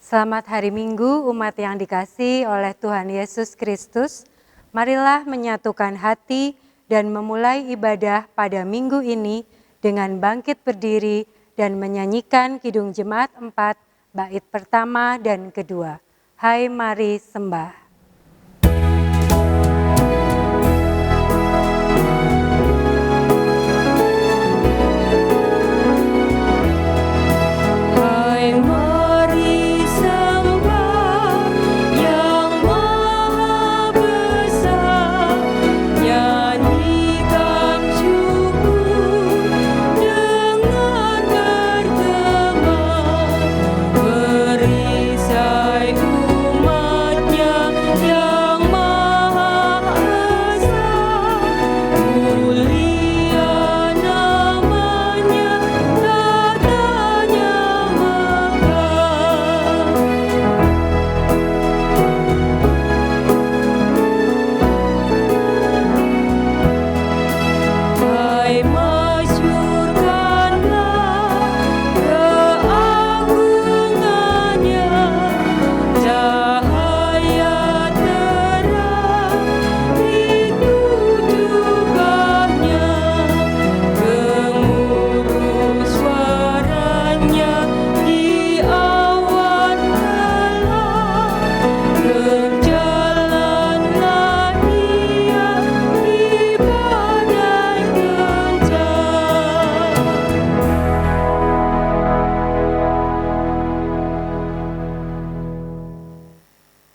Selamat hari Minggu, umat yang dikasihi oleh Tuhan Yesus Kristus. Marilah menyatukan hati dan memulai ibadah pada minggu ini dengan bangkit berdiri dan menyanyikan Kidung Jemaat 4, bait pertama dan kedua. Hai mari sembah.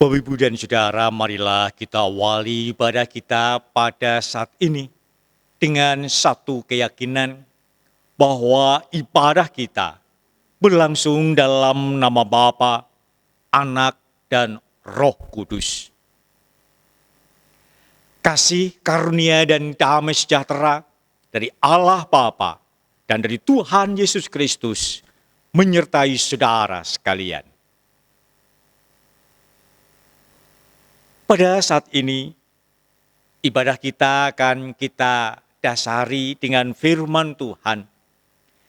Bapak, Ibu, dan Saudara, marilah kita awali ibadah kita pada saat ini dengan satu keyakinan bahwa ibadah kita berlangsung dalam nama Bapa, Anak, dan Roh Kudus. Kasih, karunia, dan damai sejahtera dari Allah Bapa dan dari Tuhan Yesus Kristus menyertai saudara sekalian. Pada saat ini, ibadah kita akan kita dasari dengan firman Tuhan.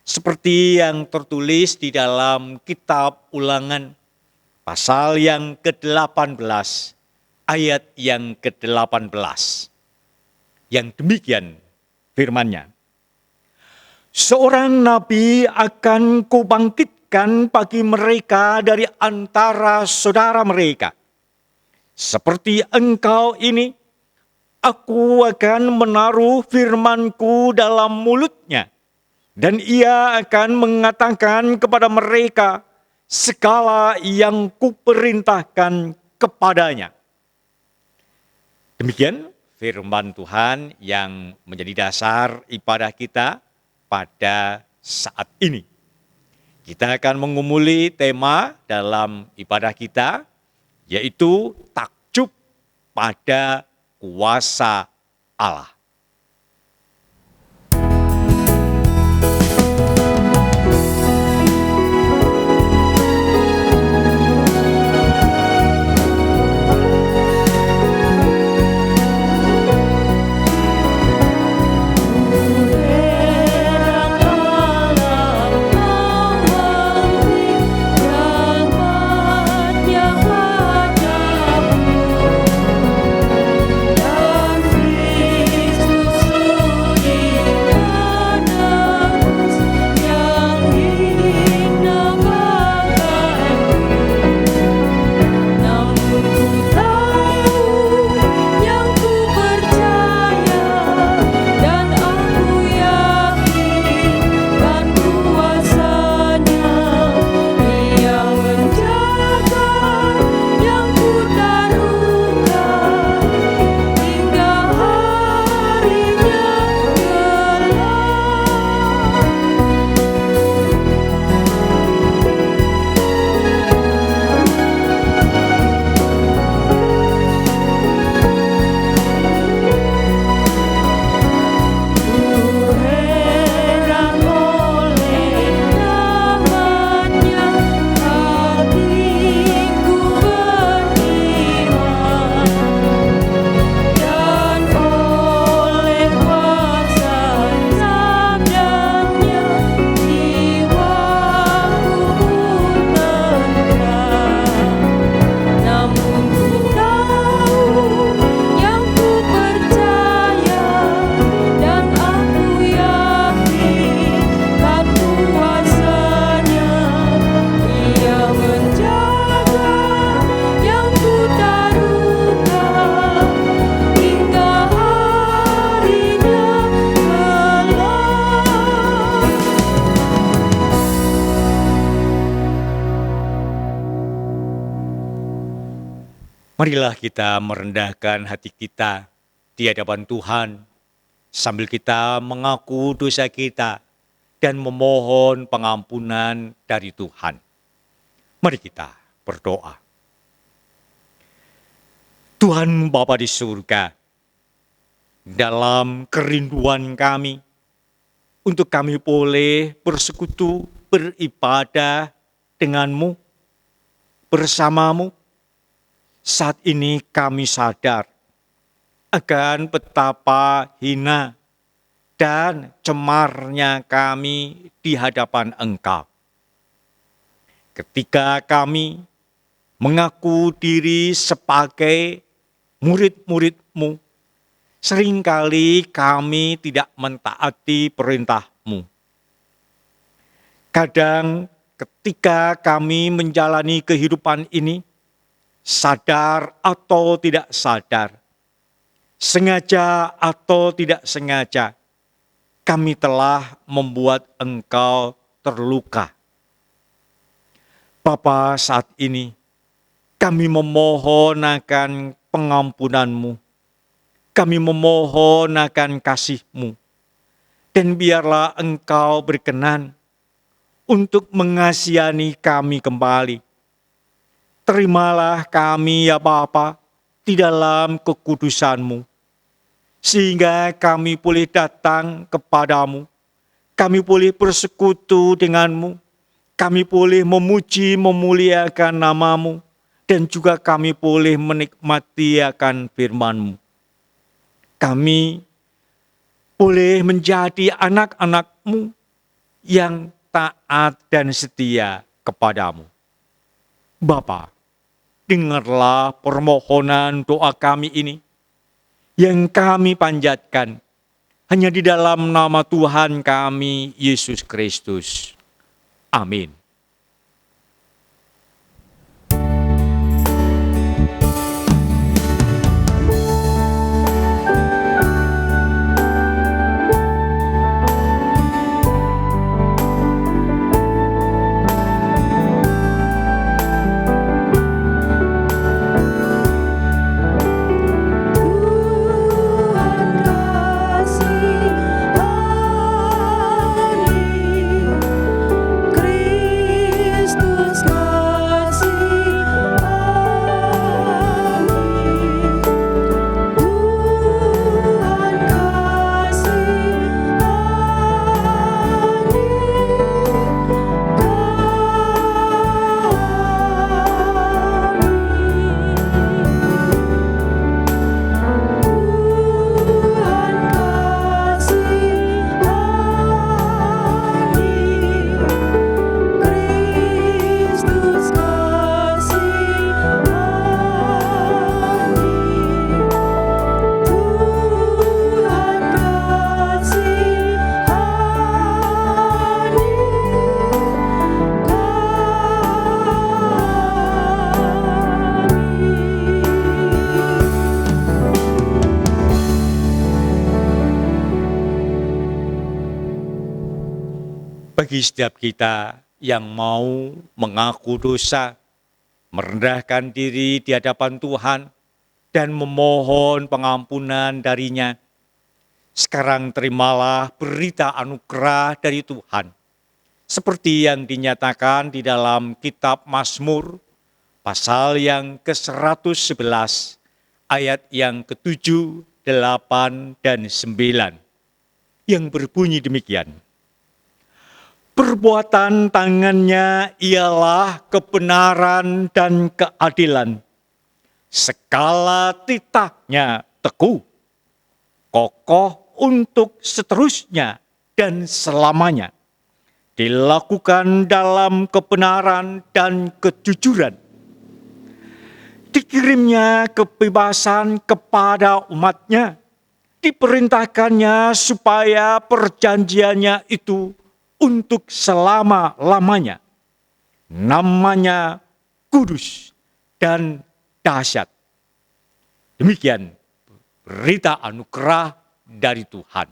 Seperti yang tertulis di dalam kitab Ulangan, pasal yang ke-18, ayat yang ke-18. Yang demikian firman-Nya. Seorang nabi akan kubangkitkan bagi mereka dari antara saudara mereka. Seperti engkau ini, aku akan menaruh firman-Ku dalam mulutnya, dan ia akan mengatakan kepada mereka segala yang Kuperintahkan kepadanya. Demikian firman Tuhan yang menjadi dasar ibadah kita pada saat ini. Kita akan mengumuli tema dalam ibadah kita, yaitu takjub pada kuasa Allah. Yang Marilah kita merendahkan hati kita di hadapan Tuhan sambil kita mengaku dosa kita dan memohon pengampunan dari Tuhan. Mari kita berdoa. Tuhan Bapa di surga, dalam kerinduan kami untuk kami boleh bersekutu, beribadah denganmu, bersamamu, saat ini kami sadar akan betapa hina dan cemarnya kami di hadapan Engkau. Ketika kami mengaku diri sebagai murid-murid-Mu, seringkali kami tidak mentaati perintah-Mu. Kadang ketika kami menjalani kehidupan ini, sadar atau tidak sadar, sengaja atau tidak sengaja, kami telah membuat Engkau terluka. Bapa, saat ini kami memohon akan pengampunan-Mu. Kami memohon akan kasih-Mu. Dan biarlah Engkau berkenan untuk mengasihani kami kembali. Terimalah kami ya Bapa di dalam kekudusan-Mu, sehingga kami boleh datang kepadamu, kami boleh bersekutu denganmu, kami boleh memuji memuliakan nama-Mu, dan juga kami boleh menikmati akan firman-Mu. Kami boleh menjadi anak-anak-Mu yang taat dan setia kepadamu. Bapa, dengarlah permohonan doa kami ini yang kami panjatkan hanya di dalam nama Tuhan kami, Yesus Kristus. Amin. Bagi setiap kita yang mau mengaku dosa, merendahkan diri di hadapan Tuhan, dan memohon pengampunan darinya, sekarang terimalah berita anugerah dari Tuhan. Seperti yang dinyatakan di dalam kitab Mazmur, pasal yang ke-111, ayat yang ke-7, 8, dan 9, yang berbunyi demikian. Perbuatan tangannya ialah kebenaran dan keadilan. Segala titahnya teguh, kokoh untuk seterusnya dan selamanya. Dilakukan dalam kebenaran dan kejujuran. Dikirimnya kebebasan kepada umatnya. Diperintahkannya supaya perjanjiannya itu untuk selama-lamanya. Namanya kudus dan dahsyat. Demikian berita anugerah dari Tuhan.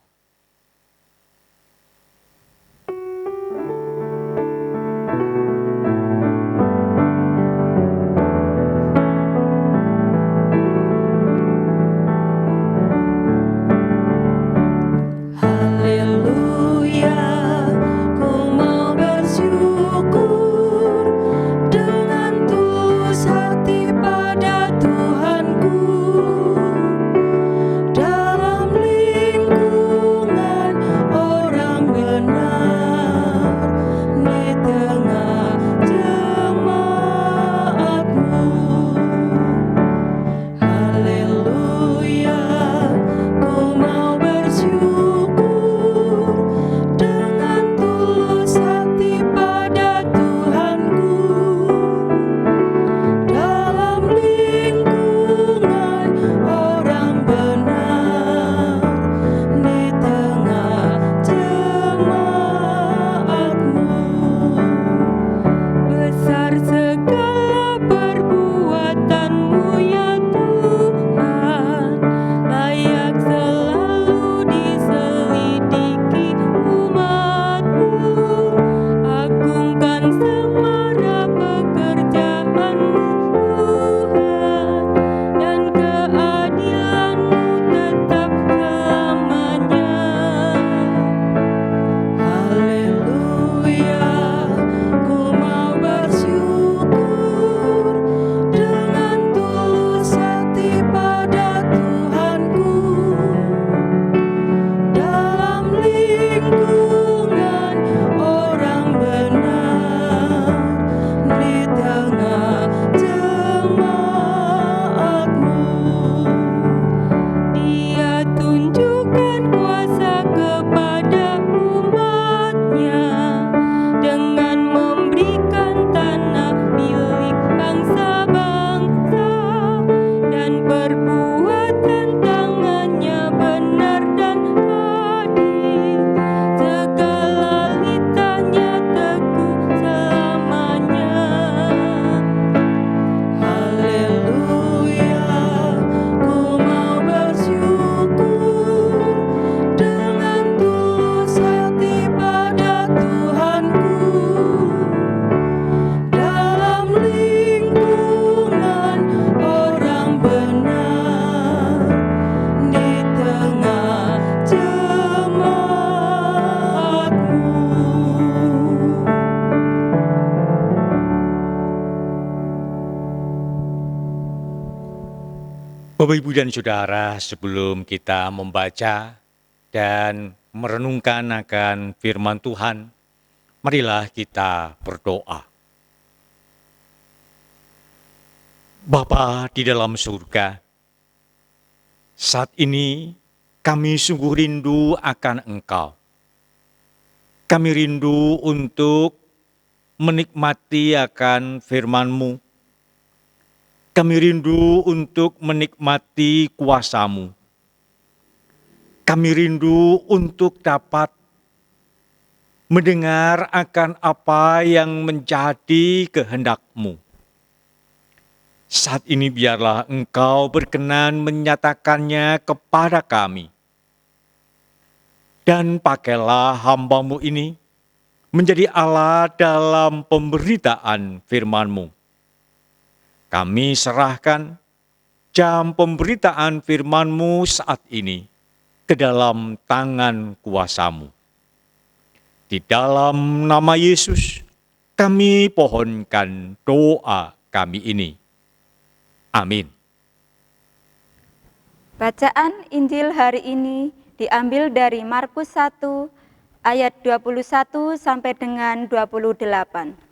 Bapak, Ibu, dan Saudara, sebelum kita membaca dan merenungkan akan firman Tuhan, marilah kita berdoa. Bapa di dalam surga, saat ini kami sungguh rindu akan Engkau. Kami rindu untuk menikmati akan firman-Mu. Kami rindu untuk menikmati kuasa-Mu. Kami rindu untuk dapat mendengar akan apa yang menjadi kehendak-Mu. Saat ini biarlah Engkau berkenan menyatakannya kepada kami. Dan pakailah hamba-Mu ini menjadi Allah dalam pemberitaan firman-Mu. Kami serahkan jam pemberitaan firman-Mu saat ini ke dalam tangan kuasa-Mu. Di dalam nama Yesus, kami pohonkan doa kami ini. Amin. Bacaan Injil hari ini diambil dari Markus 1 ayat 21 sampai dengan 28.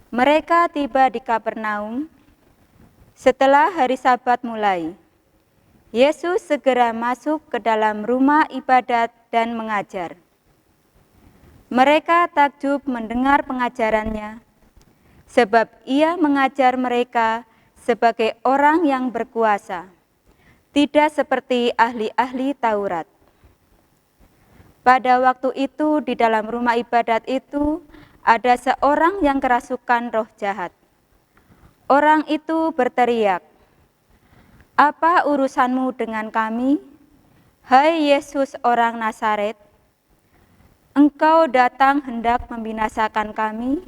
Mereka tiba di Kapernaum setelah hari Sabat mulai. Yesus segera masuk ke dalam rumah ibadat dan mengajar. Mereka takjub mendengar pengajarannya, sebab ia mengajar mereka sebagai orang yang berkuasa, tidak seperti ahli-ahli Taurat. Pada waktu itu di dalam rumah ibadat itu ada seorang yang kerasukan roh jahat. Orang itu berteriak, "Apa urusanmu dengan kami, hai Yesus orang Nazaret? Engkau datang hendak membinasakan kami?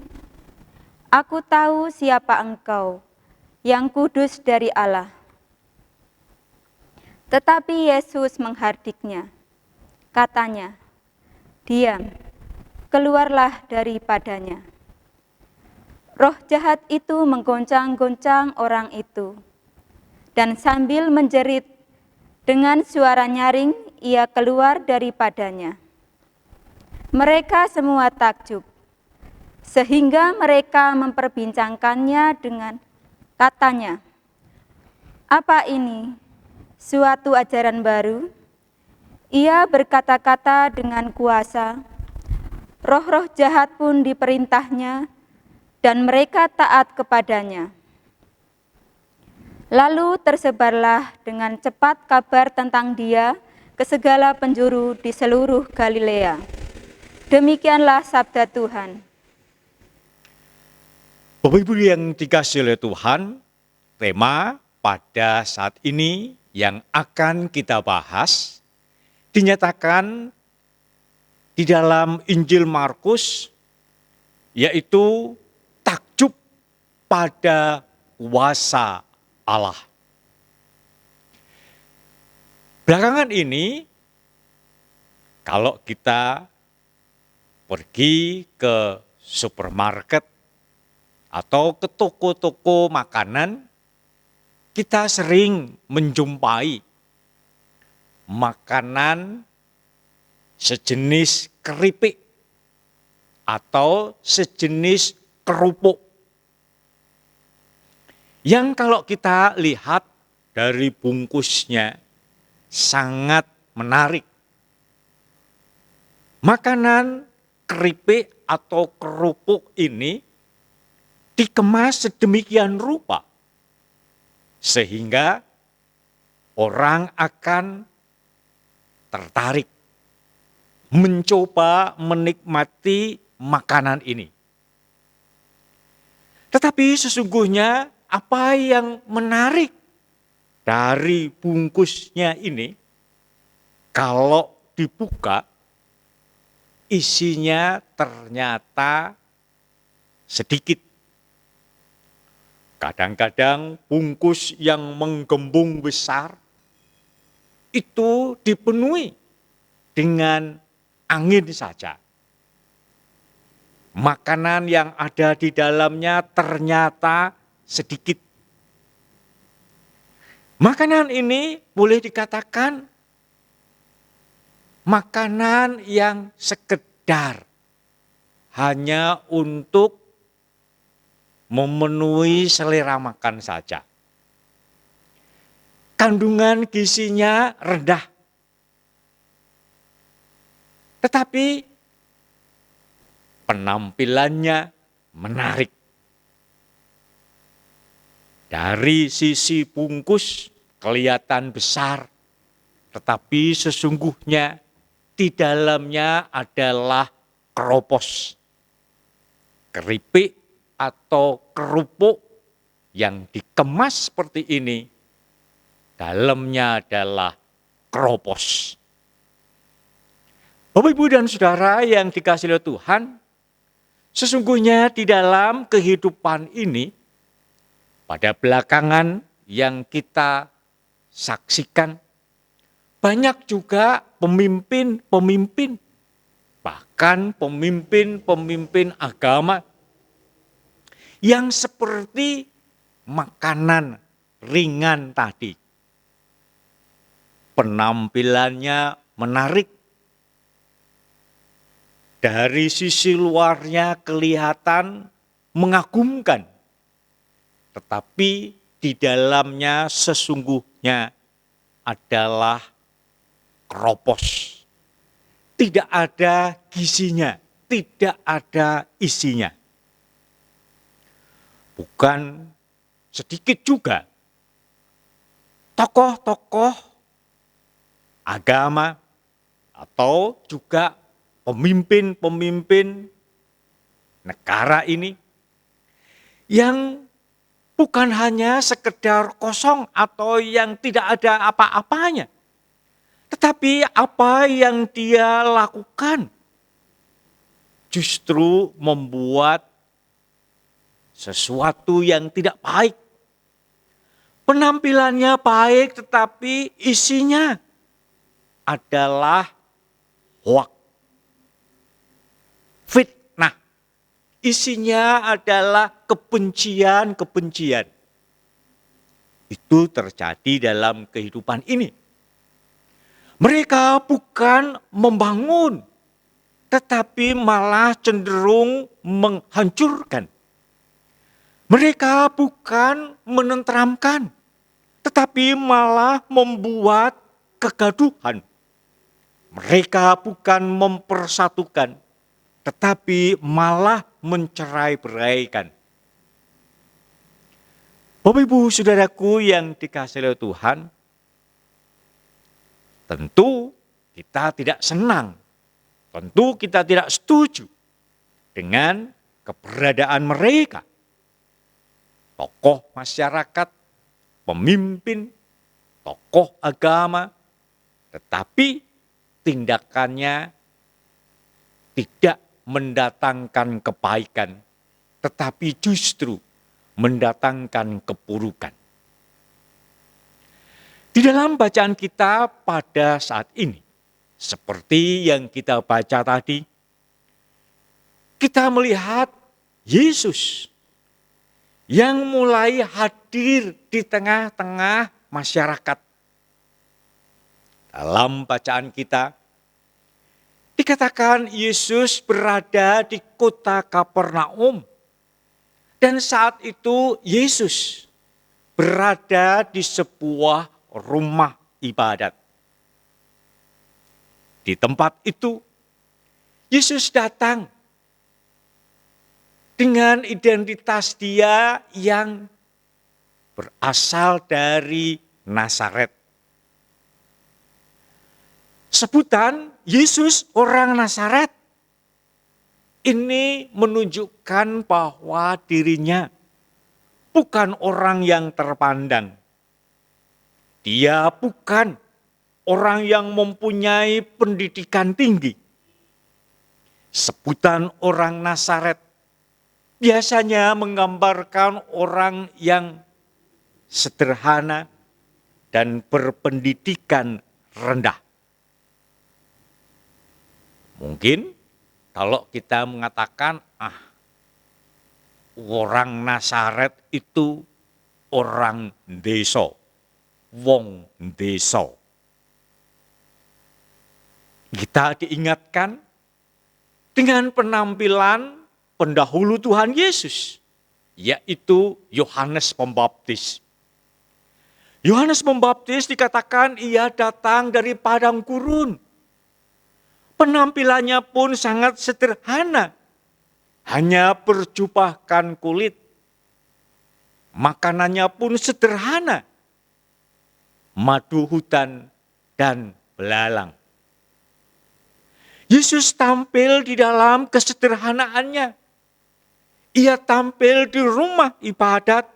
Aku tahu siapa engkau, yang kudus dari Allah." Tetapi Yesus menghardiknya. Katanya, "Diam, keluarlah daripadanya." Roh jahat itu menggoncang-goncang orang itu, dan sambil menjerit dengan suara nyaring, ia keluar daripadanya. Mereka semua takjub, sehingga mereka memperbincangkannya dengan katanya, "Apa ini? Suatu ajaran baru? Ia berkata-kata dengan kuasa. Roh-roh jahat pun diperintahnya, dan mereka taat kepadanya." Lalu tersebarlah dengan cepat kabar tentang dia ke segala penjuru di seluruh Galilea. Demikianlah sabda Tuhan. Bapak, Ibu yang dikasihi oleh Tuhan, tema pada saat ini yang akan kita bahas dinyatakan di dalam Injil Markus, yaitu takjub pada kuasa Allah. Belakangan ini, kalau kita pergi ke supermarket atau ke toko-toko makanan, kita sering menjumpai makanan sejenis keripik atau sejenis kerupuk yang kalau kita lihat dari bungkusnya sangat menarik. Makanan keripik atau kerupuk ini dikemas sedemikian rupa sehingga orang akan tertarik mencoba menikmati makanan ini. Tetapi sesungguhnya apa yang menarik dari bungkusnya ini, kalau dibuka, isinya ternyata sedikit. Kadang-kadang bungkus yang menggembung besar itu dipenuhi dengan angin saja. Makanan yang ada di dalamnya ternyata sedikit. Makanan ini boleh dikatakan makanan yang sekedar hanya untuk memenuhi selera makan saja. Kandungan gizinya rendah. Tetapi penampilannya menarik. Dari sisi bungkus kelihatan besar, tetapi sesungguhnya di dalamnya adalah keropos, keripik atau kerupuk yang dikemas seperti ini. Dalamnya adalah keropos. Bapak, Ibu, dan Saudara yang dikasihi oleh Tuhan, sesungguhnya di dalam kehidupan ini, pada belakangan yang kita saksikan, banyak juga pemimpin-pemimpin, bahkan pemimpin-pemimpin agama yang seperti makanan ringan tadi. Penampilannya menarik. Dari sisi luarnya kelihatan mengagumkan. Tetapi di dalamnya sesungguhnya adalah keropos. Tidak ada gizinya, tidak ada isinya. Bukan sedikit juga tokoh-tokoh agama atau juga pemimpin-pemimpin negara ini yang bukan hanya sekedar kosong atau yang tidak ada apa-apanya. Tetapi apa yang dia lakukan justru membuat sesuatu yang tidak baik. Penampilannya baik tetapi isinya adalah hoak. Fitnah. Isinya adalah kebencian-kebencian. Itu terjadi dalam kehidupan ini. Mereka bukan membangun, tetapi malah cenderung menghancurkan. Mereka bukan menenteramkan, tetapi malah membuat kegaduhan. Mereka bukan mempersatukan, tetapi malah mencerai-beraikan. Bapak, Ibu, Saudaraku yang dikasihi oleh Tuhan, tentu kita tidak senang, tentu kita tidak setuju dengan keberadaan mereka. Tokoh masyarakat, pemimpin, tokoh agama, tetapi tindakannya tidak mendatangkan kebaikan, tetapi justru mendatangkan keburukan. Di dalam bacaan kita pada saat ini, seperti yang kita baca tadi, kita melihat Yesus yang mulai hadir di tengah-tengah masyarakat. Dalam bacaan kita, dikatakan Yesus berada di kota Kapernaum. Dan saat itu Yesus berada di sebuah rumah ibadat. Di tempat itu, Yesus datang dengan identitas dia yang berasal dari Nazaret. Sebutan Yesus orang Nazaret ini menunjukkan bahwa dirinya bukan orang yang terpandang. Dia bukan orang yang mempunyai pendidikan tinggi. Sebutan orang Nazaret biasanya menggambarkan orang yang sederhana dan berpendidikan rendah. Mungkin kalau kita mengatakan, orang Nazaret itu orang desa. wong desa. Kita diingatkan dengan penampilan pendahulu Tuhan Yesus, yaitu Yohanes Pembaptis. Yohanes Pembaptis dikatakan ia datang dari padang gurun. Penampilannya pun sangat sederhana, hanya berjubahkan kulit. Makanannya pun sederhana, madu hutan dan belalang. Yesus tampil di dalam kesederhanaannya. Ia tampil di rumah ibadat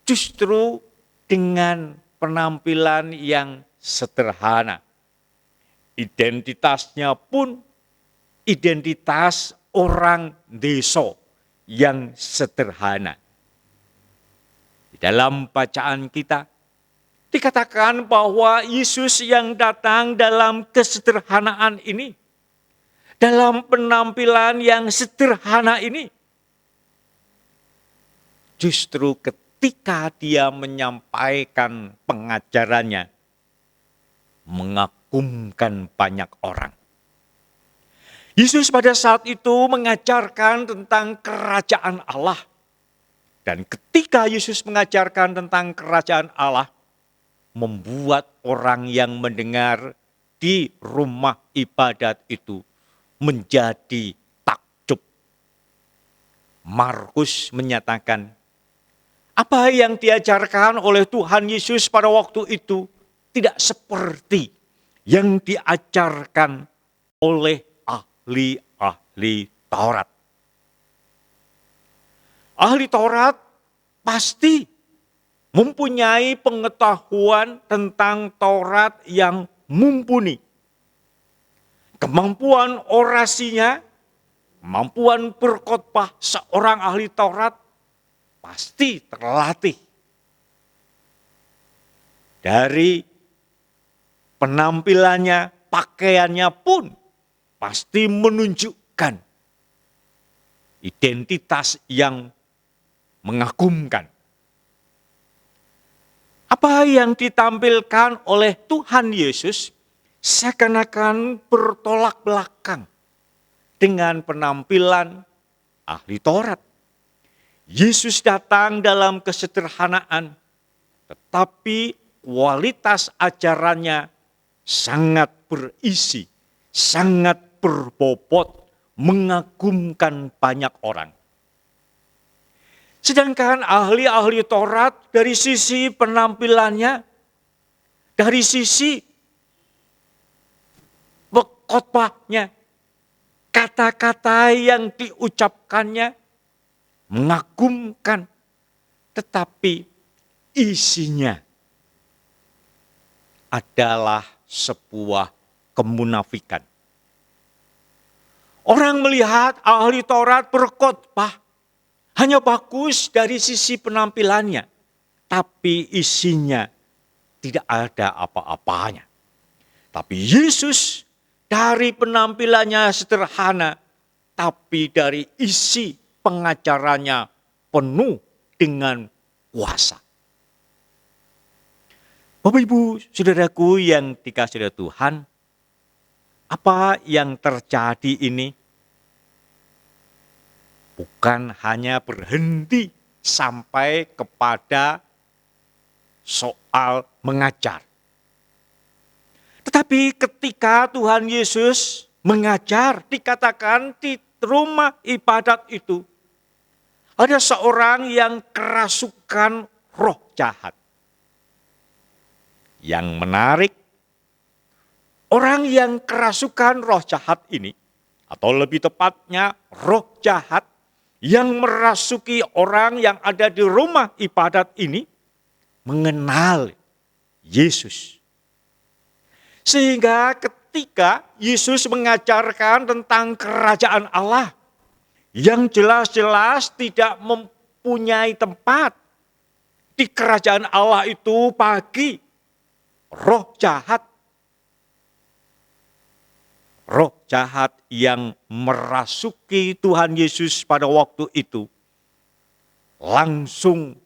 justru dengan penampilan yang sederhana. Identitasnya pun identitas orang desa yang sederhana. Di dalam bacaan kita dikatakan bahwa Yesus yang datang dalam kesederhanaan ini, dalam penampilan yang sederhana ini, justru ketika dia menyampaikan pengajarannya, mengagumkan banyak orang. Yesus pada saat itu mengajarkan tentang kerajaan Allah. Dan ketika Yesus mengajarkan tentang kerajaan Allah, membuat orang yang mendengar di rumah ibadat itu menjadi takjub. Markus menyatakan, apa yang diajarkan oleh Tuhan Yesus pada waktu itu tidak seperti yang diajarkan oleh ahli-ahli Taurat. Ahli Taurat pasti mempunyai pengetahuan tentang Taurat yang mumpuni. Kemampuan orasinya, kemampuan berkhotbah seorang ahli Taurat pasti terlatih. Dari penampilannya, pakaiannya pun pasti menunjukkan identitas yang mengagumkan. Apa yang ditampilkan oleh Tuhan Yesus seakan-akan bertolak belakang dengan penampilan ahli Taurat. Yesus datang dalam kesederhanaan, tetapi kualitas ajarannya sangat berisi, sangat berbobot, mengagumkan banyak orang. Sedangkan ahli-ahli Taurat dari sisi penampilannya, dari sisi khotbahnya, kata-kata yang diucapkannya mengagumkan, tetapi isinya adalah sebuah kemunafikan. Orang melihat ahli Taurat berkhotbah hanya bagus dari sisi penampilannya, tapi isinya tidak ada apa-apanya. Tapi Yesus dari penampilannya sederhana, tapi dari isi pengajarannya penuh dengan kuasa. Bapak Ibu Saudaraku yang dikasihi oleh Tuhan, apa yang terjadi ini bukan hanya berhenti sampai kepada soal mengajar. Tetapi ketika Tuhan Yesus mengajar, dikatakan di rumah ibadat itu ada seorang yang kerasukan roh jahat. Yang menarik, orang yang kerasukan roh jahat ini, atau lebih tepatnya roh jahat yang merasuki orang yang ada di rumah ibadat ini, mengenal Yesus. Sehingga ketika Yesus mengajarkan tentang kerajaan Allah, yang jelas-jelas tidak mempunyai tempat di kerajaan Allah itu bagi roh jahat. Roh jahat yang merasuki Tuhan Yesus pada waktu itu langsung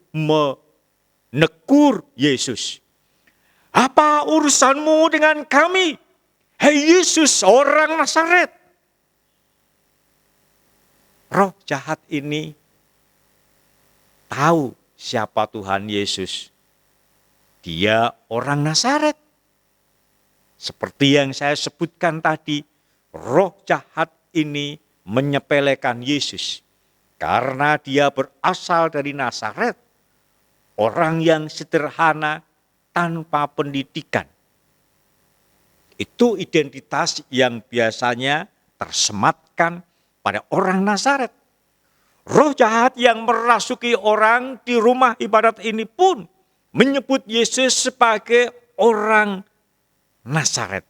menegur Yesus. Apa urusanmu dengan kami? Hei Yesus, orang Nazaret. Roh jahat ini tahu siapa Tuhan Yesus. Dia orang Nazaret. Seperti yang saya sebutkan tadi, roh jahat ini menyepelekan Yesus. Karena dia berasal dari Nazaret. Orang yang sederhana tanpa pendidikan. Itu identitas yang biasanya tersematkan pada orang Nazaret. Roh jahat yang merasuki orang di rumah ibadat ini pun menyebut Yesus sebagai orang Nazaret.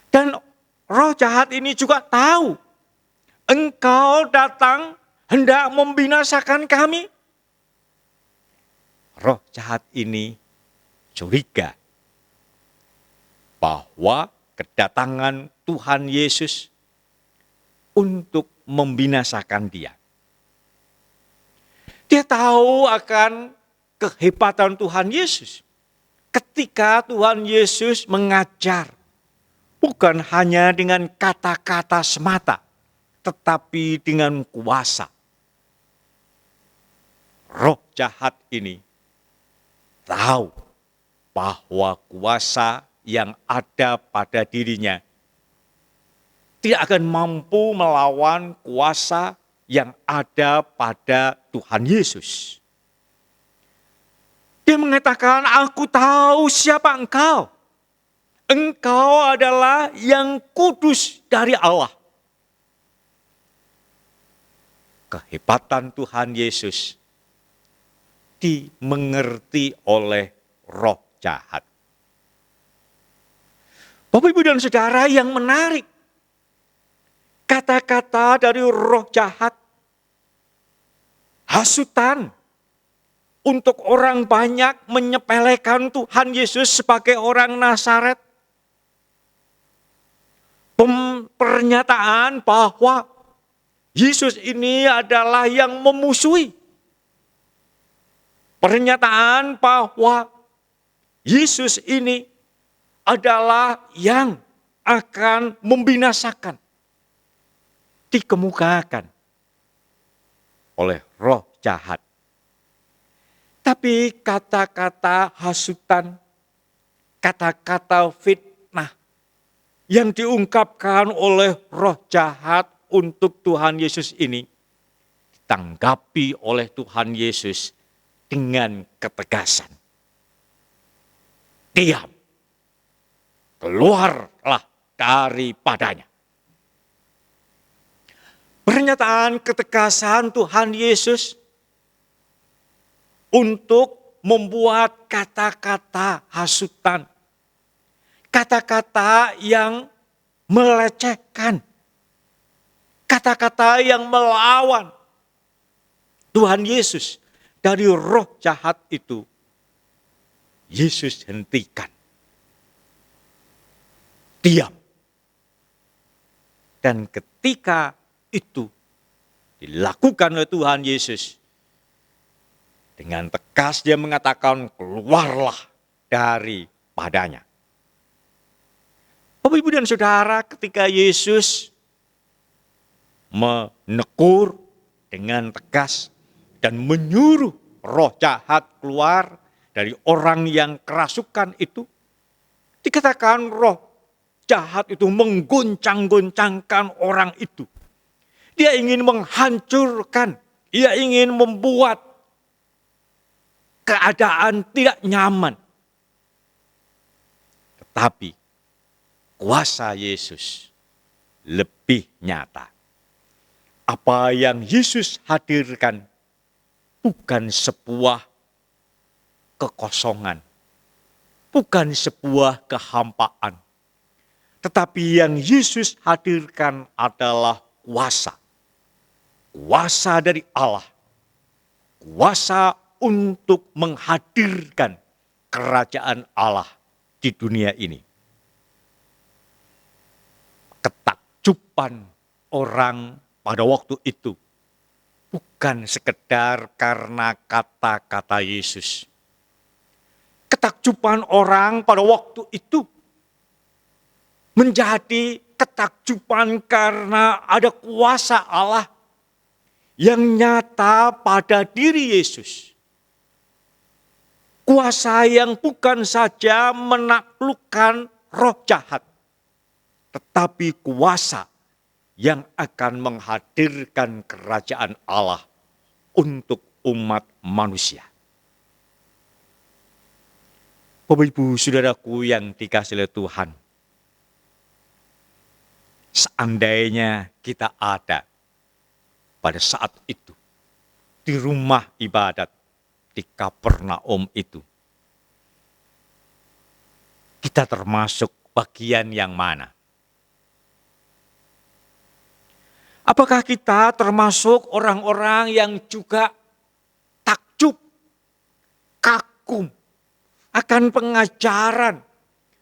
Dan roh jahat ini juga tahu, engkau datang hendak membinasakan kami. Roh jahat ini curiga bahwa kedatangan Tuhan Yesus untuk membinasakan dia. Dia tahu akan kehebatan Tuhan Yesus. Ketika Tuhan Yesus mengajar, bukan hanya dengan kata-kata semata, tetapi dengan kuasa. Roh jahat ini tahu bahwa kuasa yang ada pada dirinya tidak akan mampu melawan kuasa yang ada pada Tuhan Yesus. Dia mengatakan, aku tahu siapa engkau. Engkau adalah yang kudus dari Allah. Kehebatan Tuhan Yesus dimengerti oleh roh jahat. Bapak, Ibu, dan Saudara, yang menarik, kata-kata dari roh jahat, hasutan untuk orang banyak menyepelekan Tuhan Yesus sebagai orang Nazaret. Pernyataan bahwa Yesus ini adalah yang memusuhi. Pernyataan bahwa Yesus ini adalah yang akan membinasakan. Dikemukakan oleh roh jahat. Tapi kata-kata hasutan, kata-kata fitnah yang diungkapkan oleh roh jahat untuk Tuhan Yesus ini ditanggapi oleh Tuhan Yesus dengan ketegasan. Diam. Keluarlah daripadanya. Pernyataan ketegasan Tuhan Yesus untuk membuat kata-kata hasutan, kata-kata yang melecehkan, kata-kata yang melawan Tuhan Yesus dari roh jahat itu, Yesus hentikan. Diam. Dan ketika itu dilakukan oleh Tuhan Yesus, dengan tegas dia mengatakan, keluarlah daripadanya. Bapak, Ibu, dan Saudara, ketika Yesus menegur dengan tegas dan menyuruh roh jahat keluar dari orang yang kerasukan itu, dikatakan roh jahat itu menggoncang-goncangkan orang itu. Dia ingin menghancurkan, dia ingin membuat keadaan tidak nyaman. Tetapi kuasa Yesus lebih nyata. Apa yang Yesus hadirkan bukan sebuah kekosongan, bukan sebuah kehampaan. Tetapi yang Yesus hadirkan adalah kuasa. Kuasa dari Allah. Kuasa untuk menghadirkan kerajaan Allah di dunia ini. Ketakjuban orang pada waktu itu bukan sekedar karena kata-kata Yesus. Ketakjuban orang pada waktu itu menjadi ketakjuban karena ada kuasa Allah yang nyata pada diri Yesus. Kuasa yang bukan saja menaklukkan roh jahat, tetapi kuasa yang akan menghadirkan kerajaan Allah untuk umat manusia. Bapak Ibu Saudaraku yang dikasihi oleh Tuhan, seandainya kita ada pada saat itu di rumah ibadat di Kapernaum itu, kita termasuk bagian yang mana? Apakah kita termasuk orang-orang yang juga takjub, kagum akan pengajaran,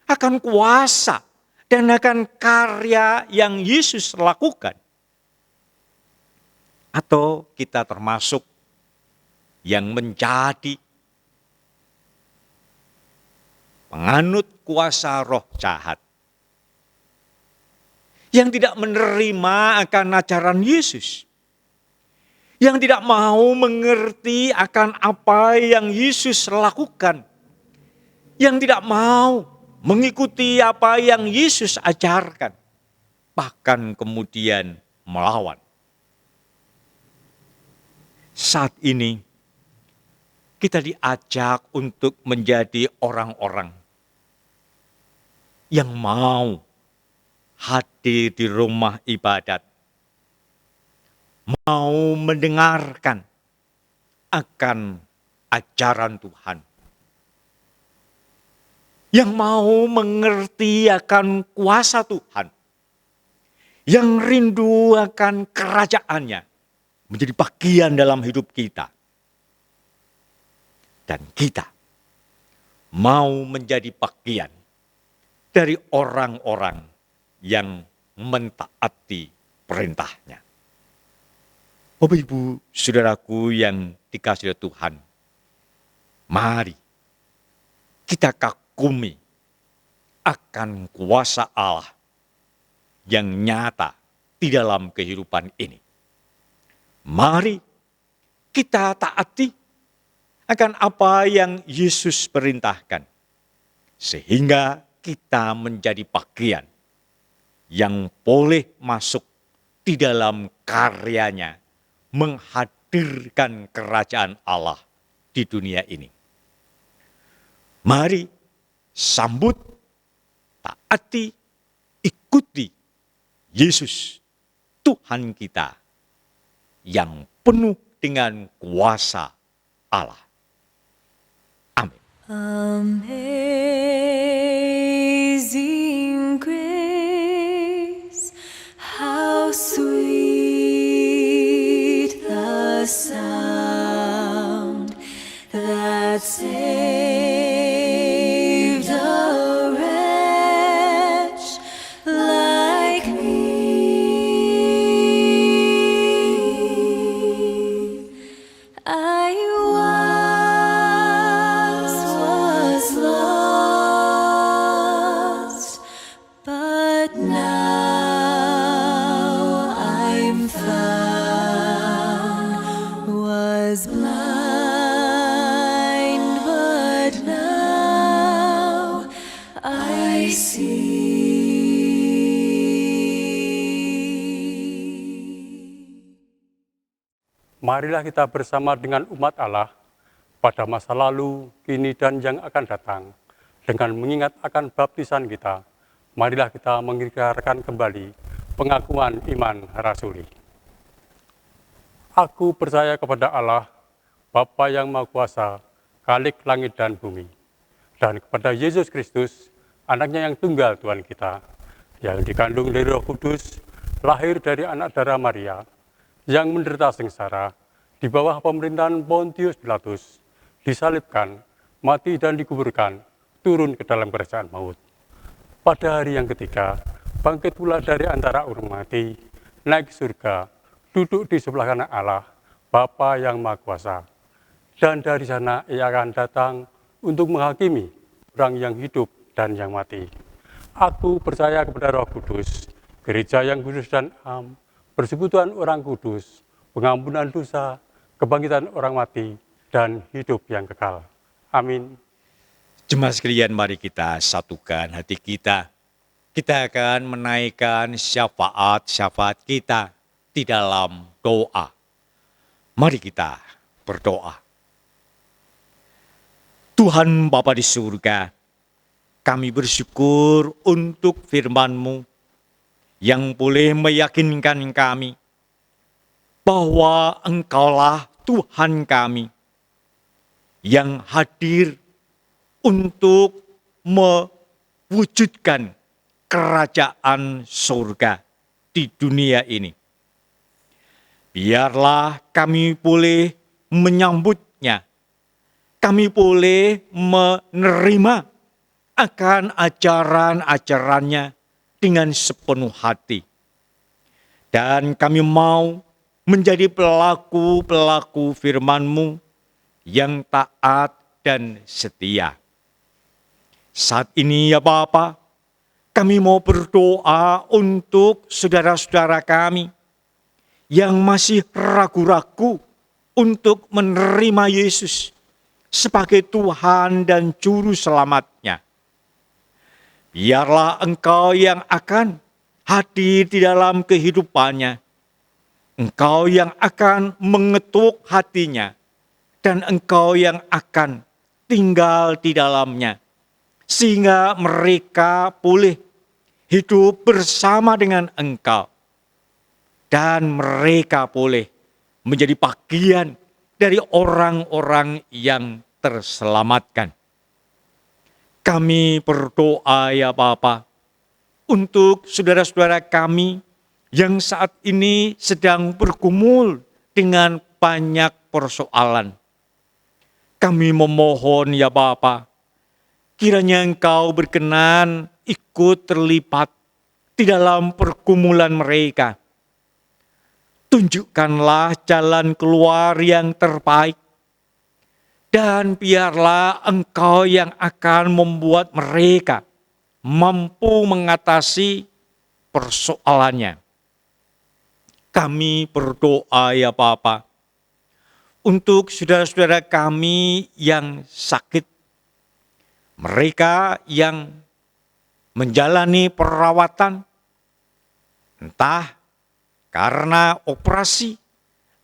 akan kuasa, dan akan karya yang Yesus lakukan? Atau kita termasuk yang menjadi penganut kuasa roh jahat, yang tidak menerima akan ajaran Yesus, yang tidak mau mengerti akan apa yang Yesus lakukan, yang tidak mau mengikuti apa yang Yesus ajarkan, bahkan kemudian melawan. Saat ini kita diajak untuk menjadi orang-orang yang mau hadir di rumah ibadat, mau mendengarkan akan ajaran Tuhan, yang mau mengerti akan kuasa Tuhan, yang rindu akan kerajaannya menjadi bagian dalam hidup kita. Dan kita mau menjadi bagian dari orang-orang yang mentaati perintahnya. Bapak Ibu Saudaraku yang dikasihi Tuhan, mari kita kagumi akan kuasa Allah yang nyata di dalam kehidupan ini. Mari kita taati akan apa yang Yesus perintahkan, sehingga kita menjadi bagian yang boleh masuk di dalam karyanya menghadirkan kerajaan Allah di dunia ini. Mari sambut, taati, ikuti Yesus, Tuhan kita yang penuh dengan kuasa Allah. Amazing grace, how sweet the sound that saved a wretch like me. I was lost, but now I'm found. Was blind, but now I see. Marilah kita bersama dengan umat Allah pada masa lalu, kini, dan yang akan datang. Dengan mengingat akan baptisan kita, marilah kita mengikrarkan kembali pengakuan iman rasuli. Aku percaya kepada Allah, Bapa yang Maha Kuasa, Khalik langit dan bumi, dan kepada Yesus Kristus, anaknya yang tunggal Tuhan kita, yang dikandung dari Roh Kudus, lahir dari anak darah Maria, yang menderita sengsara di bawah pemerintahan Pontius Pilatus, disalibkan, mati dan dikuburkan, turun ke dalam kerajaan maut. Pada hari yang ketiga, bangkit pula dari antara orang mati, naik surga, duduk di sebelah kanan Allah, Bapa yang Maha Kuasa. Dan dari sana ia akan datang untuk menghakimi orang yang hidup dan yang mati. Aku percaya kepada Roh Kudus, gereja yang kudus dan am, persekutuan orang kudus, pengampunan dosa, kebangkitan orang mati, dan hidup yang kekal. Amin. Jemaat sekalian, mari kita satukan hati kita. Kita akan menaikkan syafaat-syafaat kita di dalam doa. Mari kita berdoa. Tuhan Bapa di surga, kami bersyukur untuk firman-Mu yang boleh meyakinkan kami bahwa Engkaulah Tuhan kami yang hadir untuk mewujudkan kerajaan surga di dunia ini. Biarlah kami boleh menyambutnya, kami boleh menerima akan ajaran-ajarannya dengan sepenuh hati. Dan kami mau menjadi pelaku-pelaku firman-Mu yang taat dan setia. Saat ini ya Bapa, kami mau berdoa untuk saudara-saudara kami yang masih ragu-ragu untuk menerima Yesus sebagai Tuhan dan Juru Selamatnya. Biarlah Engkau yang akan hadir di dalam kehidupannya. Engkau yang akan mengetuk hatinya. Dan Engkau yang akan tinggal di dalamnya. Sehingga mereka boleh hidup bersama dengan Engkau. Dan mereka boleh menjadi bagian dari orang-orang yang terselamatkan. Kami berdoa ya Bapa untuk saudara-saudara kami yang saat ini sedang bergumul dengan banyak persoalan. Kami memohon ya Bapa, kiranya Engkau berkenan ikut terlibat di dalam pergumulan mereka. Tunjukkanlah jalan keluar yang terbaik. Dan biarlah Engkau yang akan membuat mereka mampu mengatasi persoalannya. Kami berdoa ya Bapa, untuk saudara-saudara kami yang sakit. Mereka yang menjalani perawatan, entah karena operasi,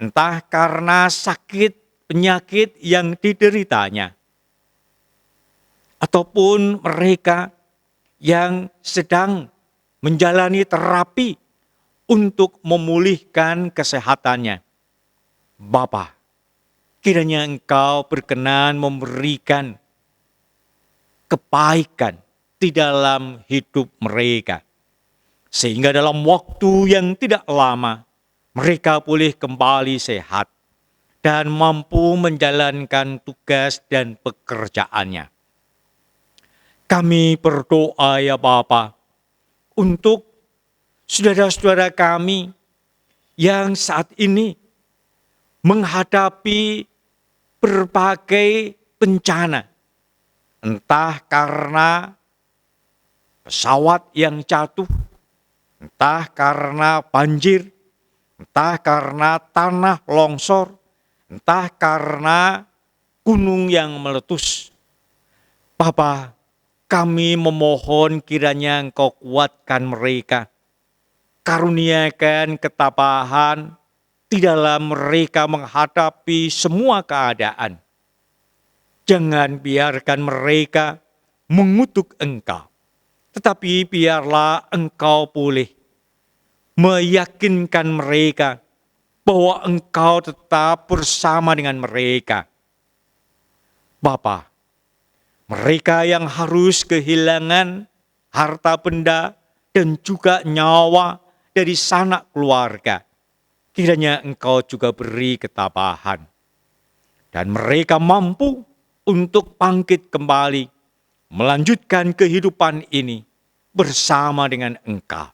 entah karena sakit, penyakit yang dideritanya. Ataupun mereka yang sedang menjalani terapi untuk memulihkan kesehatannya. Bapa, kiranya Engkau berkenan memberikan kebaikan di dalam hidup mereka. Sehingga dalam waktu yang tidak lama, mereka boleh kembali sehat dan mampu menjalankan tugas dan pekerjaannya. Kami berdoa ya Bapa, untuk saudara-saudara kami yang saat ini menghadapi berbagai bencana, entah karena pesawat yang jatuh, entah karena banjir, entah karena tanah longsor, entah karena gunung yang meletus. Bapa, kami memohon kiranya Engkau kuatkan mereka. Karuniakan ketabahan di dalam mereka menghadapi semua keadaan. Jangan biarkan mereka mengutuk Engkau. Tetapi biarlah Engkau boleh meyakinkan mereka bahwa Engkau tetap bersama dengan mereka. Bapa, mereka yang harus kehilangan harta benda dan juga nyawa dari sanak keluarga, kiranya Engkau juga beri ketabahan. Dan mereka mampu untuk bangkit kembali, melanjutkan kehidupan ini bersama dengan Engkau.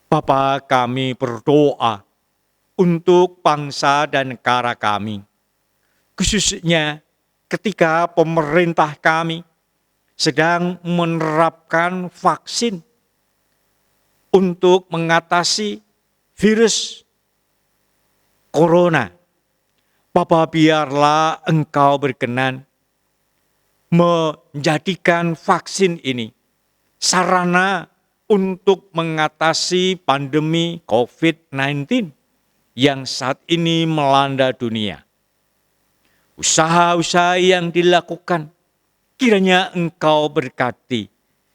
Bapa, kami berdoa untuk bangsa dan negara kami. Khususnya ketika pemerintah kami sedang menerapkan vaksin untuk mengatasi virus corona. Bapa, biarlah Engkau berkenan menjadikan vaksin ini sarana untuk mengatasi pandemi COVID-19 yang saat ini melanda dunia. Usaha-usaha yang dilakukan, kiranya Engkau berkati,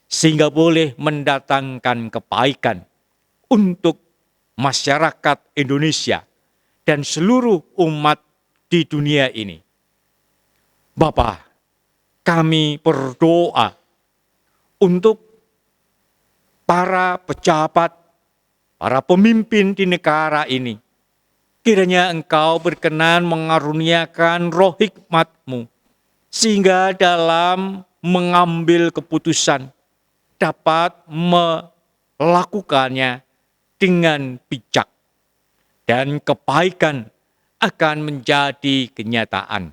sehingga boleh mendatangkan kebaikan untuk masyarakat Indonesia dan seluruh umat di dunia ini. Bapa, kami berdoa untuk para pejabat, para pemimpin di negara ini. Kiranya Engkau berkenan mengaruniakan roh hikmat-Mu, sehingga dalam mengambil keputusan dapat melakukannya dengan bijak, dan kebaikan akan menjadi kenyataan.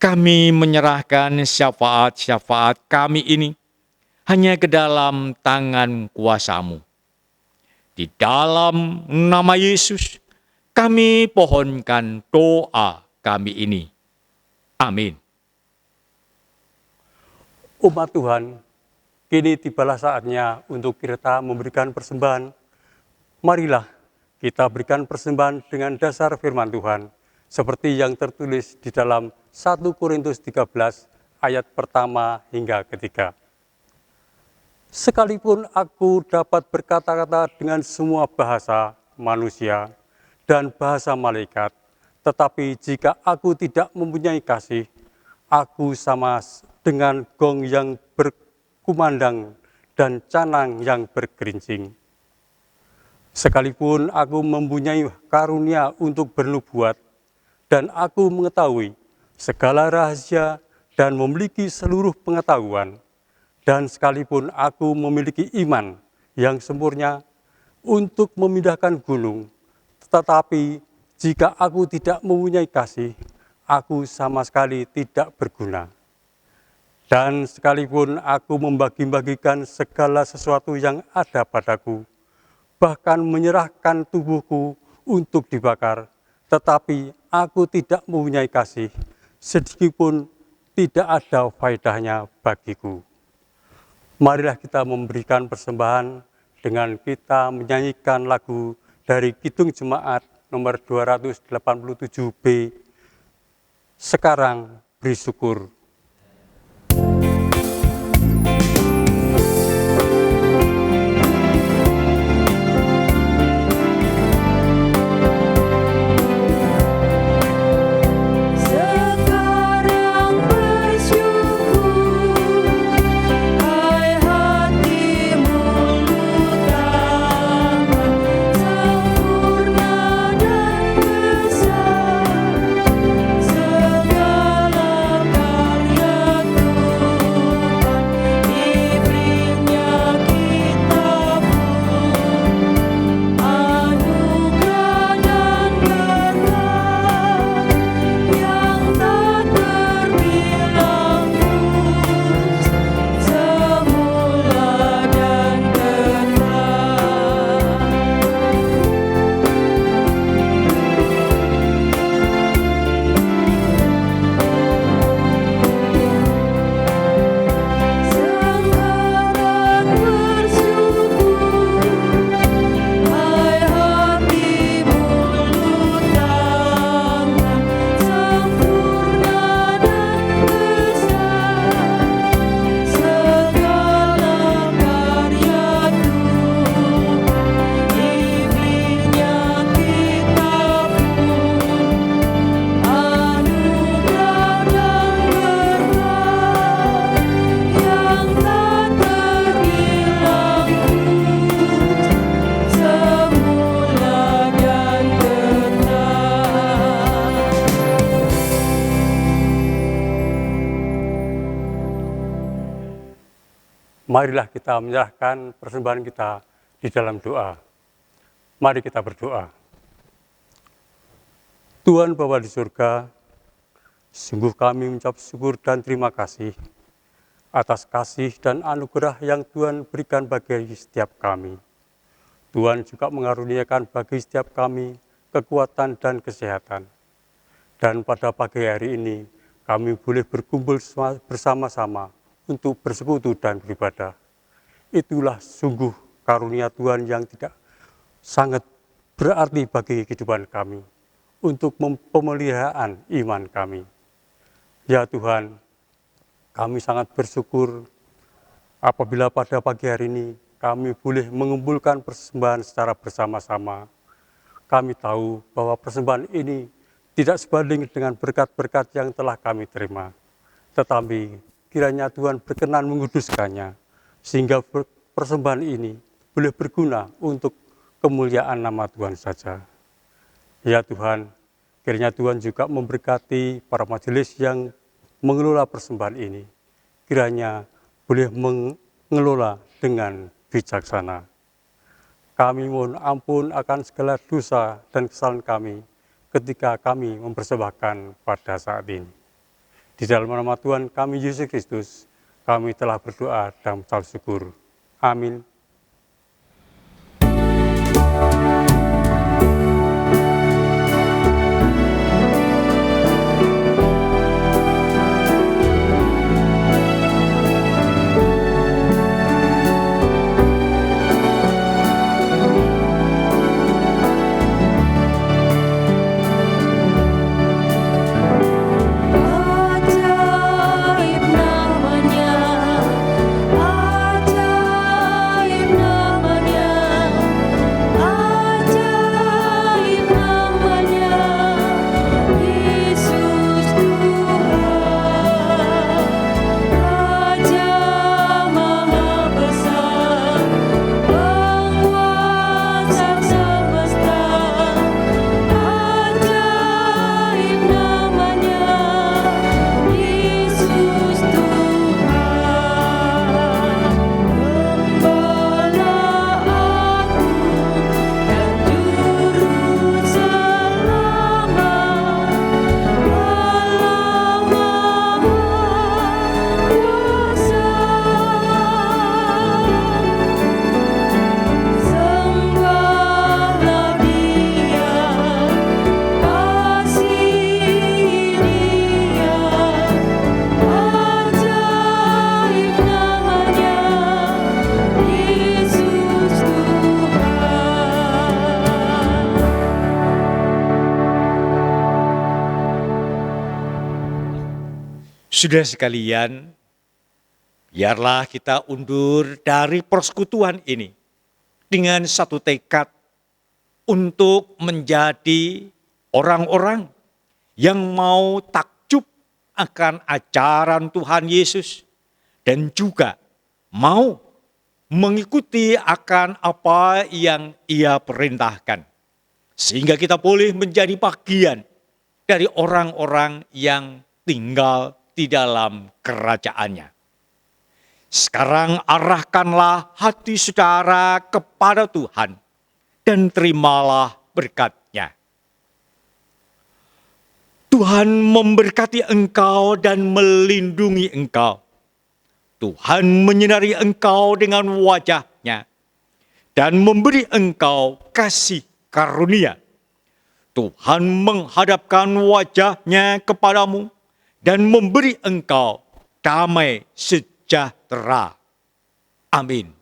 Kami menyerahkan syafaat-syafaat kami ini hanya ke dalam tangan kuasa-Mu. Di dalam nama Yesus, kami pohonkan doa kami ini. Amin. Umat Tuhan, kini tibalah saatnya untuk kita memberikan persembahan. Marilah kita berikan persembahan dengan dasar firman Tuhan, seperti yang tertulis di dalam 1 Korintus 13 ayat pertama hingga ketiga. Sekalipun aku dapat berkata-kata dengan semua bahasa manusia dan bahasa malaikat, tetapi jika aku tidak mempunyai kasih, aku sama dengan gong yang berkumandang dan canang yang bergerincing. Sekalipun aku mempunyai karunia untuk bernubuat, dan aku mengetahui segala rahasia dan memiliki seluruh pengetahuan, dan sekalipun aku memiliki iman yang sempurna untuk memindahkan gunung, tetapi jika aku tidak mempunyai kasih, aku sama sekali tidak berguna. Dan sekalipun aku membagi-bagikan segala sesuatu yang ada padaku, bahkan menyerahkan tubuhku untuk dibakar, tetapi aku tidak mempunyai kasih, sedikitpun tidak ada faedahnya bagiku. Marilah kita memberikan persembahan dengan kita menyanyikan lagu dari Kidung Jemaat nomor 287B, Sekarang Beri Syukur. Marilah kita menyerahkan persembahan kita di dalam doa. Mari kita berdoa. Tuhan Bapa di surga, sungguh kami mengucap syukur dan terima kasih atas kasih dan anugerah yang Tuhan berikan bagi setiap kami. Tuhan juga mengaruniakan bagi setiap kami kekuatan dan kesehatan. Dan pada pagi hari ini, kami boleh berkumpul bersama-sama untuk bersekutu dan beribadah. Itulah sungguh karunia Tuhan yang tidak sangat berarti bagi kehidupan kami, untuk pemeliharaan iman kami. Ya Tuhan, kami sangat bersyukur apabila pada pagi hari ini kami boleh mengumpulkan persembahan secara bersama-sama. Kami tahu bahwa persembahan ini tidak sebanding dengan berkat-berkat yang telah kami terima. Tetapi kiranya Tuhan berkenan menguduskannya, sehingga persembahan ini boleh berguna untuk kemuliaan nama Tuhan saja. Ya Tuhan, kiranya Tuhan juga memberkati para majelis yang mengelola persembahan ini. Kiranya boleh mengelola dengan bijaksana. Kami mohon ampun akan segala dosa dan kesalahan kami ketika kami mempersembahkan pada saat ini. Di dalam nama Tuhan kami Yesus Kristus, kami telah berdoa dan mengucap syukur. Amin. Ajaib namanya, ajaib namanya, ajaib namanya, Yesus Tuhan, Raja Maha Besar, Penguasa semesta. Ajaib namanya, Yesus Tuhan, Gembala aku dan Juru Selamat, Allah Maha Kuasa. Sembahlah Dia, kasihi Dia, ajaib namanya, Yesus Tuhan. Saudara sekalian, biarlah kita undur dari persekutuan ini dengan satu tekad untuk menjadi orang-orang yang mau takjub akan ajaran Tuhan Yesus dan juga mau mengikuti akan apa yang Ia perintahkan, sehingga kita boleh menjadi bagian dari orang-orang yang tinggal di dalam kerajaannya. Sekarang arahkanlah hati saudara kepada Tuhan dan terimalah berkat-Nya. Tuhan memberkati engkau dan melindungi engkau. Tuhan menyinari engkau dengan wajah-Nya dan memberi engkau kasih karunia. Tuhan menghadapkan wajah-Nya kepadamu dan memberi engkau damai sejahtera. Amin.